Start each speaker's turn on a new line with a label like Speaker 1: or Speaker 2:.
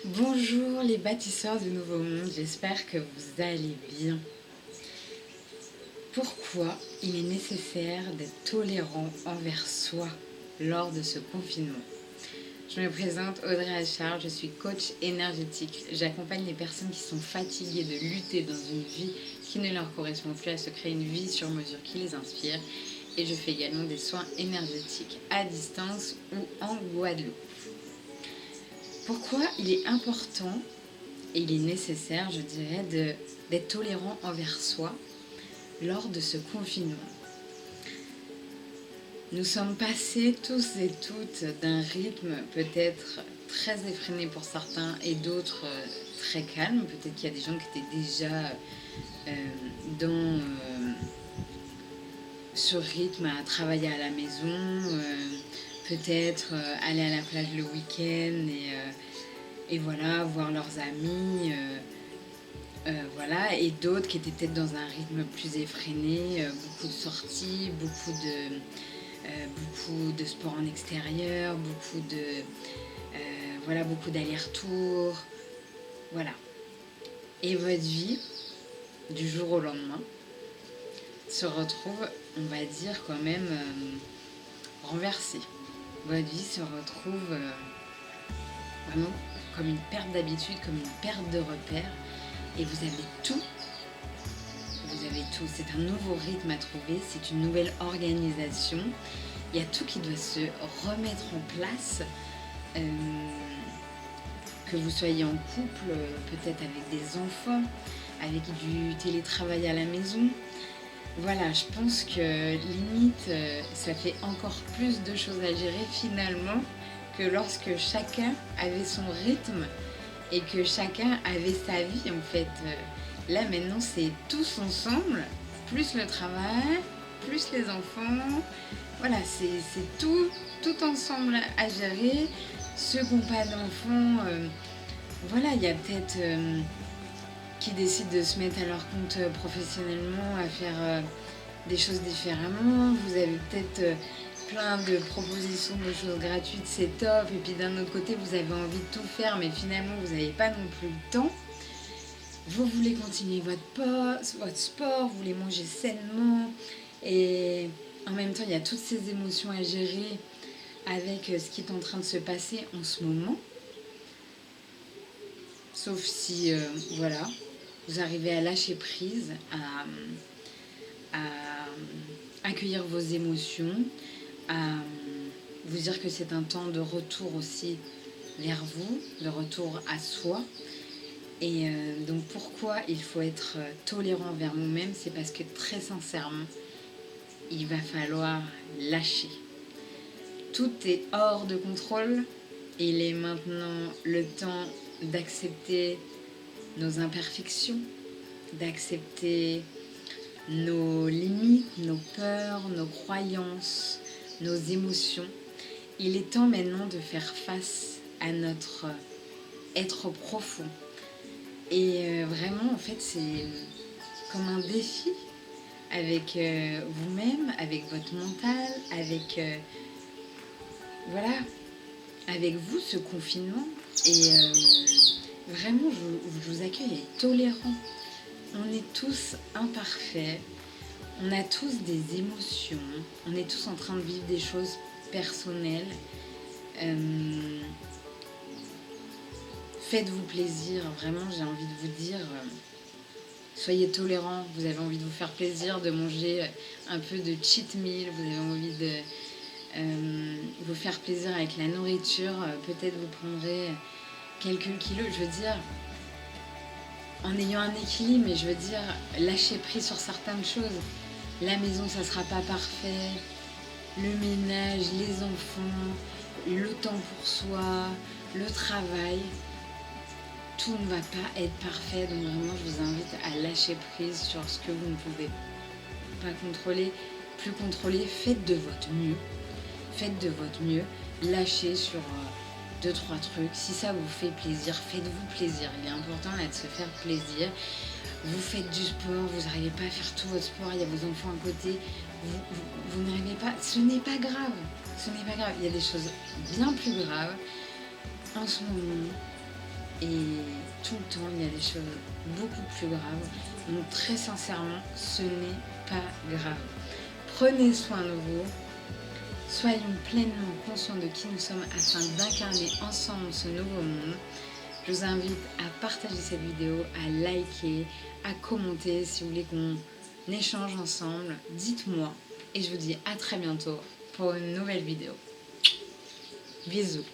Speaker 1: Bonjour les bâtisseurs du nouveau monde, j'espère que vous allez bien. Pourquoi il est nécessaire d'être tolérant envers soi lors de ce confinement? Je me présente Audrey Achard, je suis coach énergétique. J'accompagne les personnes qui sont fatiguées de lutter dans une vie qui ne leur correspond plus à se créer une vie sur mesure qui les inspire. Et je fais également des soins énergétiques à distance ou en Guadeloupe. Pourquoi il est important et il est nécessaire, je dirais, d'être tolérant envers soi lors de ce confinement? Nous sommes passés tous et toutes d'un rythme peut-être très effréné pour certains et d'autres très calme. Peut-être qu'il y a des gens qui étaient déjà dans ce rythme à travailler à la maison, peut-être aller à la plage le week-end et voilà, voir leurs amis. Voilà, et d'autres qui étaient peut-être dans un rythme plus effréné, beaucoup de sorties, beaucoup de sport en extérieur, beaucoup d'allers-retours, voilà. Et votre vie, du jour au lendemain, se retrouve, on va dire quand même, renversée. Votre vie se retrouve vraiment comme une perte d'habitude, comme une perte de repères, et vous avez tout. Vous avez tout. C'est un nouveau rythme à trouver, c'est une nouvelle organisation. Il y a tout qui doit se remettre en place. Que vous soyez en couple, peut-être avec des enfants, avec du télétravail à la maison. Voilà, je pense que limite, ça fait encore plus de choses à gérer finalement que lorsque chacun avait son rythme et que chacun avait sa vie en fait. Là maintenant c'est tous ensemble, plus le travail, plus les enfants. Voilà, c'est tout ensemble à gérer. Ceux qui n'ont pas d'enfants, voilà, il y a peut-être qui décident de se mettre à leur compte professionnellement, à faire des choses différemment. Vous avez peut-être plein de propositions de choses gratuites, c'est top. Et puis d'un autre côté, vous avez envie de tout faire, mais finalement, vous n'avez pas non plus le temps. Vous voulez continuer votre sport, vous voulez manger sainement. Et en même temps, il y a toutes ces émotions à gérer avec ce qui est en train de se passer en ce moment. Sauf si, voilà, vous arrivez à lâcher prise, à accueillir vos émotions, à vous dire que c'est un temps de retour aussi vers vous, de retour à soi. Et donc pourquoi il faut être tolérant envers nous-mêmes, c'est parce que très sincèrement, il va falloir lâcher. Tout est hors de contrôle. Il est maintenant le temps d'accepter nos imperfections, d'accepter nos limites, nos peurs, nos croyances, nos émotions. Il est temps maintenant de faire face à notre être profond. Et vraiment, en fait, c'est comme un défi avec vous-même, avec votre mental, avec voilà, avec vous, ce confinement. Et vraiment, je vous accueille à être tolérant. On est tous imparfaits, on a tous des émotions, on est tous en train de vivre des choses personnelles. Faites-vous plaisir, vraiment, j'ai envie de vous dire, soyez tolérants. Vous avez envie de vous faire plaisir, de manger un peu de cheat meal, vous avez envie de vous faire plaisir avec la nourriture, peut-être vous prendrez quelques kilos, je veux dire, en ayant un équilibre, mais je veux dire, lâcher prise sur certaines choses. La maison, ça sera pas parfait, le ménage, les enfants, le temps pour soi, le travail, tout ne va pas être parfait. Donc vraiment, je vous invite à lâcher prise sur ce que vous ne pouvez pas contrôler, plus contrôler. Faites de votre mieux. Faites de votre mieux. Lâchez sur 2-3 trucs. Si ça vous fait plaisir, faites-vous plaisir. Il est important là de se faire plaisir. Vous faites du sport, vous n'arrivez pas à faire tout votre sport, il y a vos enfants à côté, vous n'arrivez pas. Ce n'est pas grave. Ce n'est pas grave. Il y a des choses bien plus graves en ce moment. et tout le temps, il y a des choses beaucoup plus graves. Donc très sincèrement, ce n'est pas grave. Prenez soin de vous. Soyons pleinement conscients de qui nous sommes afin d'incarner ensemble ce nouveau monde. Je vous invite à partager cette vidéo, à liker, à commenter si vous voulez qu'on échange ensemble. Dites-moi et je vous dis à très bientôt pour une nouvelle vidéo. Bisous.